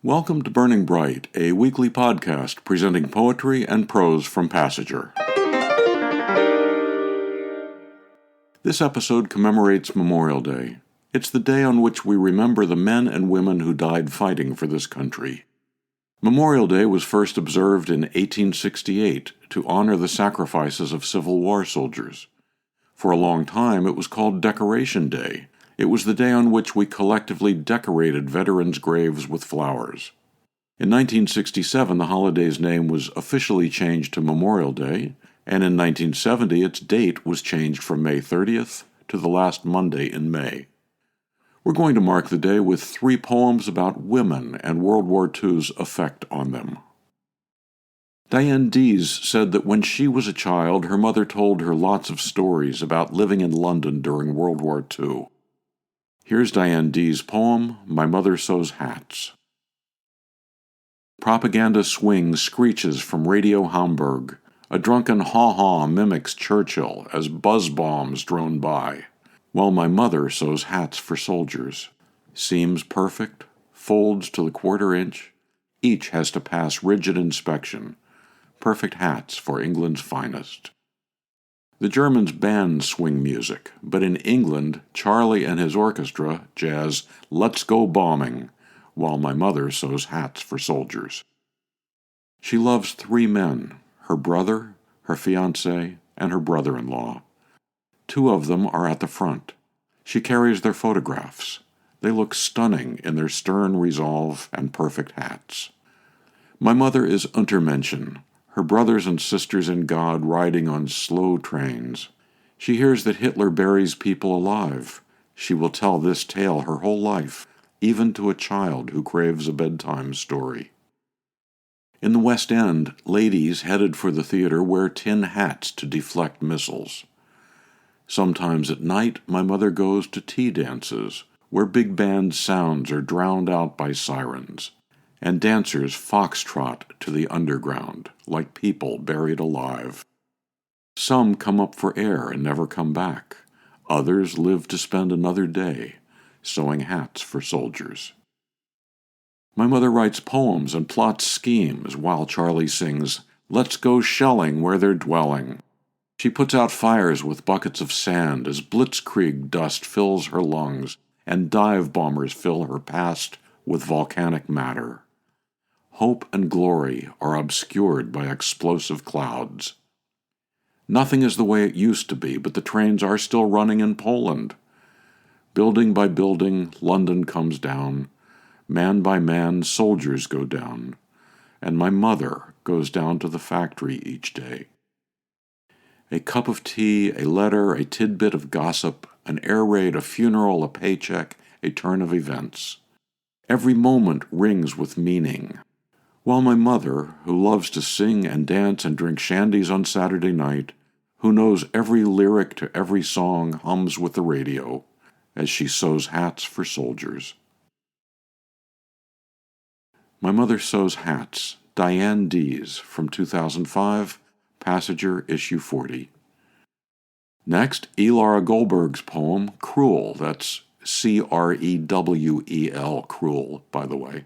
Welcome to Burning Bright, a weekly podcast presenting poetry and prose from Passenger. This episode commemorates Memorial Day. It's the day on which we remember the men and women who died fighting for this country. Memorial Day was first observed in 1868 to honor the sacrifices of Civil War soldiers. For a long time, it was called Decoration Day. It was the day on which we collectively decorated veterans' graves with flowers. In 1967, the holiday's name was officially changed to Memorial Day, and in 1970, its date was changed from May 30th to the last Monday in May. We're going to mark the day with 3 poems about women and World War II's effect on them. Diane Dees said that when she was a child, her mother told her lots of stories about living in London during World War II. Here's Diane Dees' poem, My Mother Sews Hats. Propaganda swing screeches from Radio Hamburg. A drunken haw-haw mimics Churchill as buzz bombs drone by, while my mother sews hats for soldiers. Seams perfect, folds to the quarter inch. Each has to pass rigid inspection. Perfect hats for England's finest. The Germans banned swing music, but in England, Charlie and his orchestra jazz Let's Go Bombing, while my mother sews hats for soldiers. She loves 3 men, her brother, her fiancé, and her brother-in-law. 2 of them are at the front. She carries their photographs. They look stunning in their stern resolve and perfect hats. My mother is Untermenschen, her brothers and sisters in God riding on slow trains. She hears that Hitler buries people alive. She will tell this tale her whole life, even to a child who craves a bedtime story. In the West End, ladies headed for the theater wear tin hats to deflect missiles. Sometimes at night, my mother goes to tea dances, where big band sounds are drowned out by sirens, and dancers foxtrot to the underground, like people buried alive. Some come up for air and never come back. Others live to spend another day, sewing hats for soldiers. My mother writes poems and plots schemes while Charlie sings, Let's go shelling where they're dwelling. She puts out fires with buckets of sand as blitzkrieg dust fills her lungs and dive bombers fill her past with volcanic matter. Hope and glory are obscured by explosive clouds. Nothing is the way it used to be, but the trains are still running in Poland. Building by building, London comes down. Man by man, soldiers go down. And my mother goes down to the factory each day. A cup of tea, a letter, a tidbit of gossip, an air raid, a funeral, a paycheck, a turn of events. Every moment rings with meaning. While my mother, who loves to sing and dance and drink shandies on Saturday night, who knows every lyric to every song, hums with the radio as she sews hats for soldiers. My Mother Sews Hats, Diane Dees, from 2005, Passenger, issue 40. Next, Laura Golberg's poem, Cruel. That's Crewel, cruel, by the way.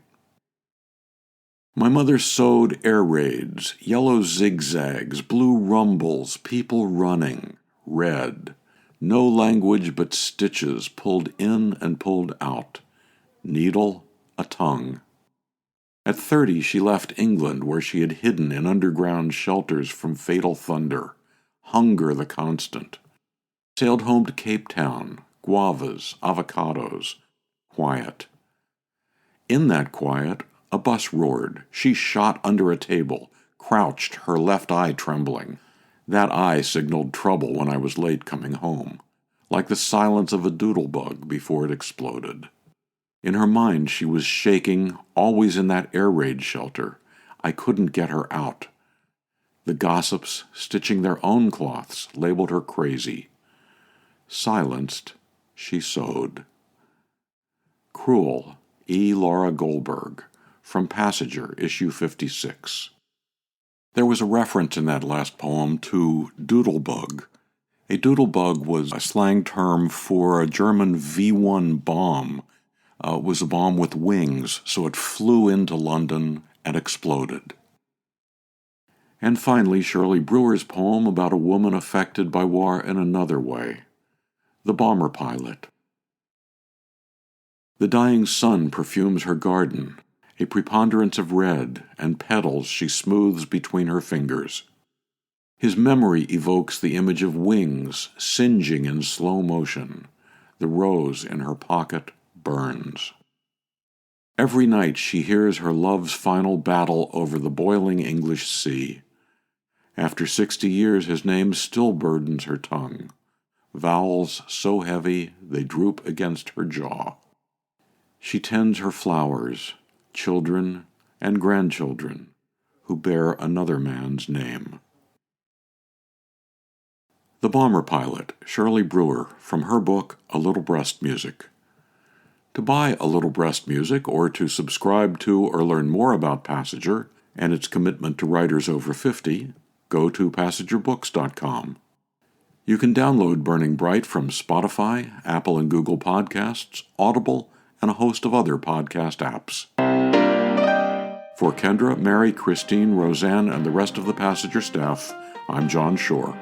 My mother sewed air raids, yellow zigzags, blue rumbles, people running, red. No language but stitches pulled in and pulled out. Needle, a tongue. At 30, she left England, where she had hidden in underground shelters from fatal thunder, hunger the constant. Sailed home to Cape Town, guavas, avocados, quiet. In that quiet, a bus roared. She shot under a table, crouched, her left eye trembling. That eye signaled trouble when I was late coming home, like the silence of a doodlebug before it exploded. In her mind, she was shaking, always in that air raid shelter. I couldn't get her out. The gossips, stitching their own cloths, labeled her crazy. Silenced, she sewed. Cruel, Laura Golberg, from Passenger, issue 56. There was a reference in that last poem to doodlebug. A doodlebug was a slang term for a German V-1 bomb was a bomb with wings, so it flew into London and exploded. And finally, Shirley Brewer's poem about a woman affected by war in another way, The Bomber Pilot. The dying sun perfumes her garden, a preponderance of red and petals she smooths between her fingers. His memory evokes the image of wings singeing in slow motion. The rose in her pocket burns. Every night she hears her love's final battle over the boiling English sea. After 60 years, his name still burdens her tongue, vowels so heavy they droop against her jaw. She tends her flowers, children and grandchildren, who bear another man's name. The Bomber Pilot, Shirley Brewer, from her book A Little Breast Music. To buy A Little Breast Music, or to subscribe to or learn more about Passenger and its commitment to writers over 50, go to PassengerBooks.com. You can download Burning Bright from Spotify, Apple and Google Podcasts, Audible, and a host of other podcast apps. For Kendra, Mary, Christine, Roseanne, and the rest of the Passenger staff, I'm John Shore.